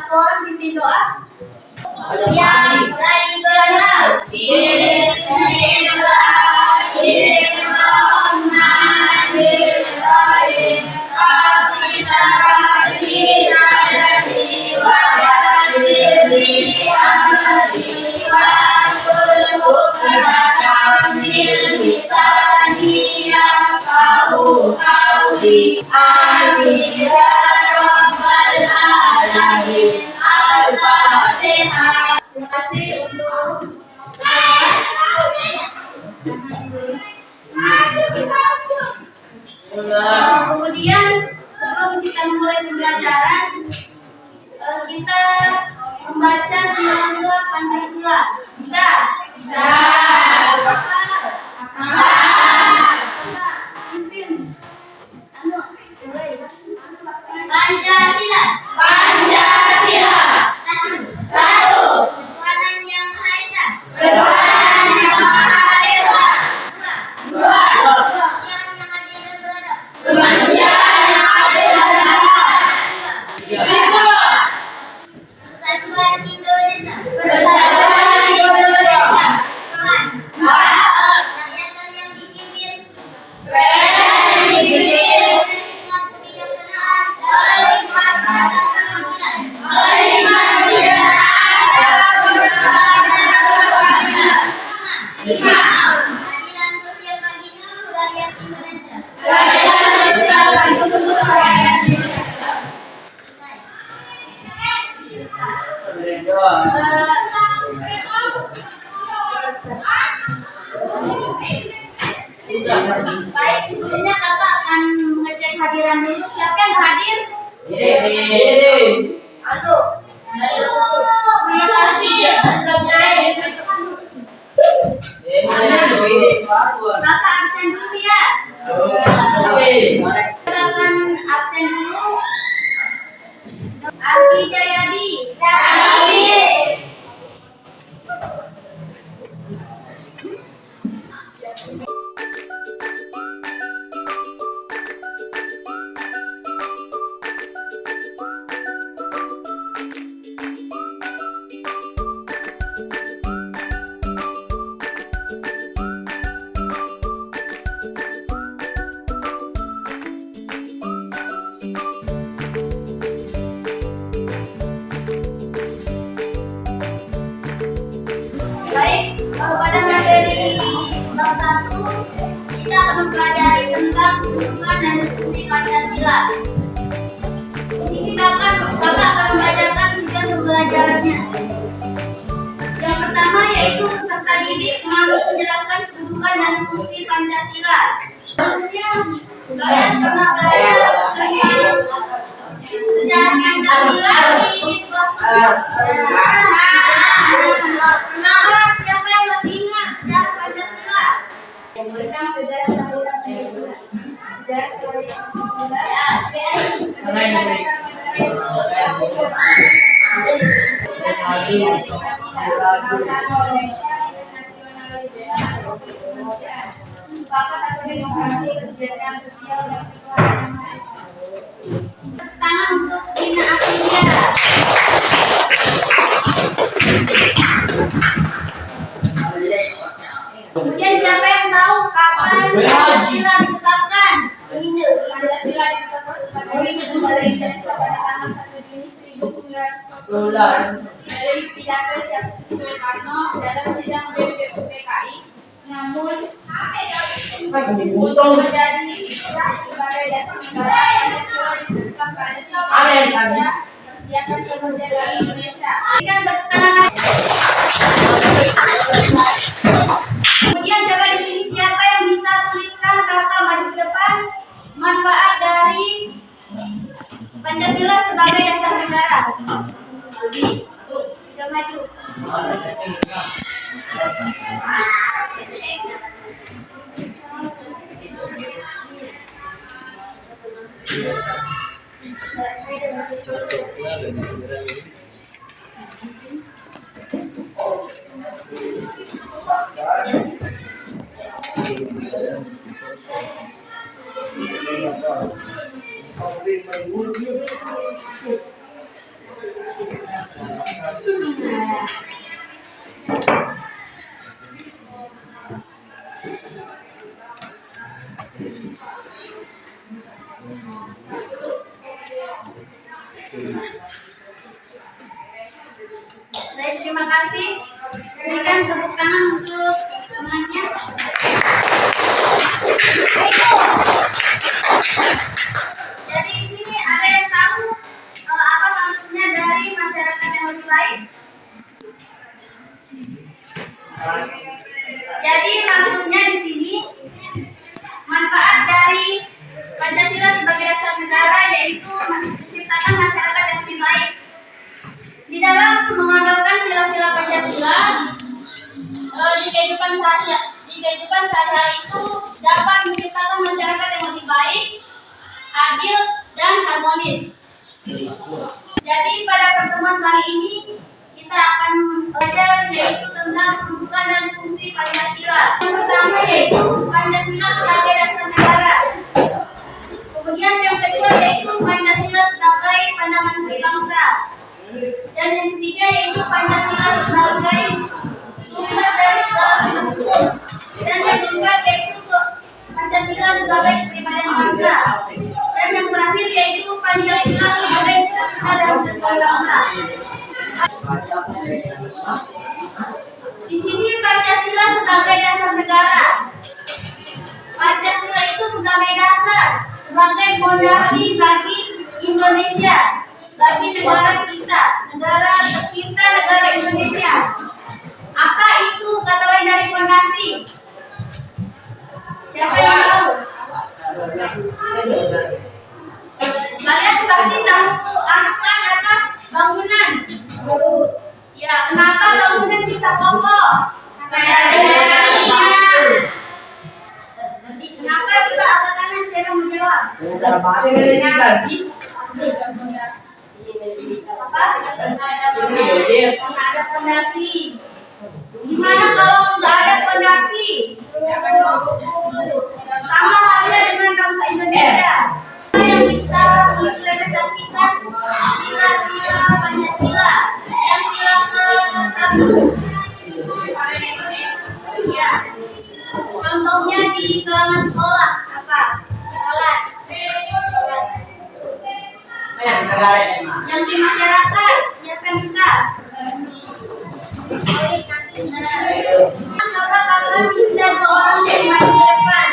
satu orang pimpin doa. Yang ibadah. Bismillahirrahmanirrahim. Al-Fatihah. Terima kasih untuk kemudian sebelum kita mulai pembelajaran, kita membaca sila-sila Pancasila. Bisa? Bisa. Pimpin. Mulai. Pancasila. Satu. Ketuhanan Yang Maha Esa. Dua. Kemanusiaan yang adil dan beradab. Tiga. Persatuan Indonesia. Empat. Rakyat yang dipimpin dengan kebijaksanaan dalam menghadap keadilan. Lima. Keadilan sosial bagi seluruh rakyat Indonesia. Baik, sebelumnya kakak akan mengecek hadiran dulu. Siapa yang hadir? Satu. Kakak absen dulu ya. Kakak akan absen dulu. Ardi Jayadi. Baik, pada materi bab 1 kita akan mempelajari tentang hubungan dan fungsi Pancasila. Di sini kakak akan membacakan tujuan pembelajarannya. Yang pertama yaitu peserta didik mampu menjelaskan kedudukan dan fungsi Pancasila. Selanjutnya, kalian pernah belajar tentang sejarah Pancasila di kelas 10. Siapa yang masih ingat sejarah Pancasila? Tentang sejarah kelahiran Pancasila. Sejarah tangan untuk Dina Aprilia. Kemudian siapa yang tahu kapan Pancasila ditetapkan? Pancasila ditetapkan sebagai negara Indonesia pada tanggal 1 Juni 1945 dari pidato Soekarno dalam sidang BPUPKI. Namun, untuk menjadi sah sebagai dasar negara, Pancasila ditetapkan pada 3 persiapan kemerdekaan Indonesia. Kemudian coba di sini siapa yang bisa tuliskan kakak maju ke depan manfaat dari Pancasila sebagai dasar negara. Coba maju. kasih. Berikan tepuk tangan untuk temannya. Jadi di sini ada yang tahu apa maksudnya dari masyarakat yang lebih baik? Jadi maksudnya di sini manfaat dari Pancasila sebagai dasar negara yaitu menciptakan masyarakat yang lebih baik. Di dalam mengamalkan sila-sila Pancasila di kehidupan sehari-hari itu dapat menciptakan masyarakat yang lebih baik, adil, dan harmonis. Jadi pada pertemuan kali ini kita akan belajar yaitu tentang kedudukan dan fungsi Pancasila. Yang pertama yaitu Pancasila sebagai dasar negara. Kemudian yang kedua yaitu Pancasila sebagai pandangan berbangsa. Dan yang ketiga yaitu Pancasila sebagai sumber dari segala hukum. Dan yang keempat yaitu Pancasila sebagai kepribadian bangsa. Dan yang terakhir yaitu Pancasila sebagai cita-cita dan tujuan bangsa. Di sini Pancasila sebagai dasar negara. Pancasila itu sebagai dasar, sebagai fondasi bagi Indonesia, bagi negara kita, negara tercinta, negara Indonesia. Apa itu kata lain dari fondasi? Siapa yang tahu? Kalian pasti tahu akan apa bangunan? Ya, kenapa bangunan bisa kokoh? Kenapa juga angkat tangan siapa mau jawab? Apa? Ada fondasi. Gimana kalau nggak ada fondasi? Sama halnya dengan bangsa Indonesia. Yang bisa mengimplementasikan sila-sila Pancasila. Yang sila ke-1. Ya. Contohnya di kalangan sekolah apa? Sholat. Yang di masyarakat, siapa yang bisa? Coba kalian minta 2 orang yang maju ke depan.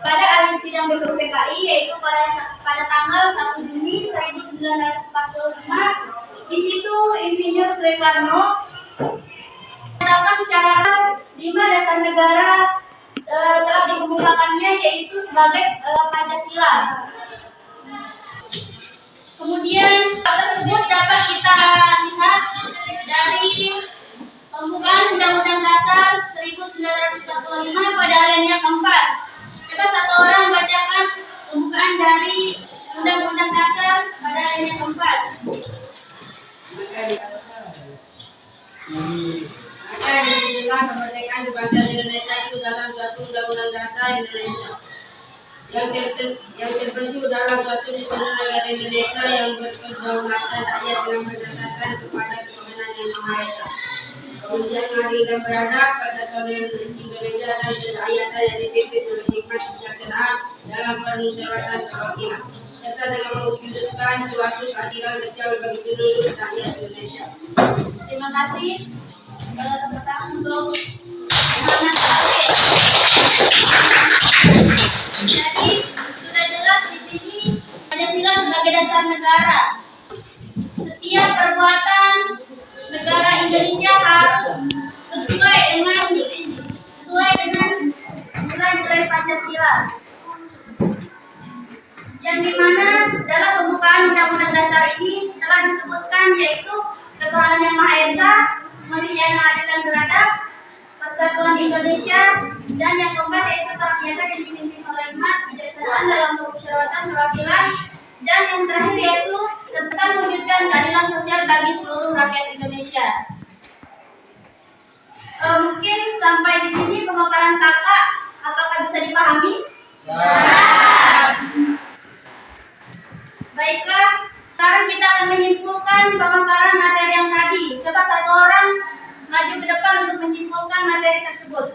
Pada akhir sidang BPUPKI yaitu pada tanggal 1 Juni 1945, di situ Insinyur Soekarno menetapkan secara 5 dasar negara telah dikemukakannya yaitu sebagai Pancasila. Kemudian hal tersebut dapat kita lihat dari pembukaan Undang-Undang Dasar 1945 pada alinea keempat. Coba satu orang bacakan pembukaan dari Undang-Undang Dasar pada alinea keempat. Dengan kemerdekaan kebangsaan Indonesia itu dalam suatu undang-undang dasar Indonesia yang terbentuk dalam suatu susunan negara Indonesia yang berkedaulatan rakyat dengan berdasarkan kepada ketuhanan yang Maha Esa. kemanusiaan yang adil dan beradab, persatuan Indonesia dan kerakyatan yang dipimpin oleh hikmat kebijaksanaan dalam permusyawaratan perwakilan, serta dengan mewujudkan suatu keadilan sosial bagi seluruh rakyat Indonesia. Terima kasih. Tepuk tangan untuk semangat Pak. Jadi sudah jelas di sini Pancasila sebagai dasar negara. Setiap perbuatan negara Indonesia harus sesuai dengan nilai-nilai Pancasila. Yang dimana dalam pembukaan Undang-Undang Dasar ini telah disebutkan yaitu ketuhanan yang Maha Esa, kemanusiaan yang adil dan beradab, persatuan Indonesia, dan yang keempat yaitu kerakyatan yang dipimpin oleh hikmat kebijaksanaan dalam permusyawaratan perwakilan, dan yang terakhir yaitu serta mewujudkan keadilan sosial bagi seluruh rakyat Indonesia. Mungkin sampai di sini pemaparan kakak, apakah bisa dipahami? Baiklah, sekarang kita akan menyimpulkan pemaparan materi yang tadi. Coba satu orang maju ke depan untuk menyimpulkan materi tersebut.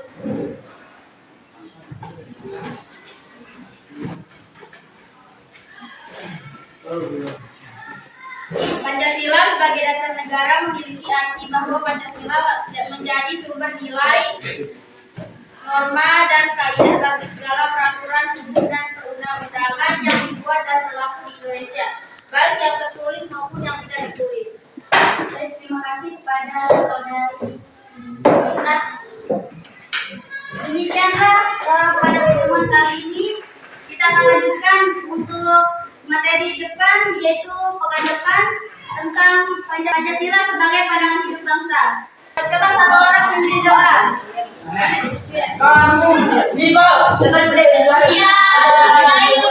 Pancasila sebagai dasar negara memiliki arti bahwa Pancasila menjadi sumber nilai, norma, dan kaidah bagi segala peraturan hukum dan perundang-undangan yang dibuat dan berlaku di Indonesia, baik yang tertulis maupun yang tidak tertulis. Baik, terima kasih kepada saudari. Nah, demikianlah pada pertemuan kali ini kita akan lanjutkan untuk materi depan, yaitu pekan depan tentang Pancasila sebagai pandangan hidup bangsa. Coba satu orang memimpin doa. Kamu, Bimo, dengan beli. Ya, baik.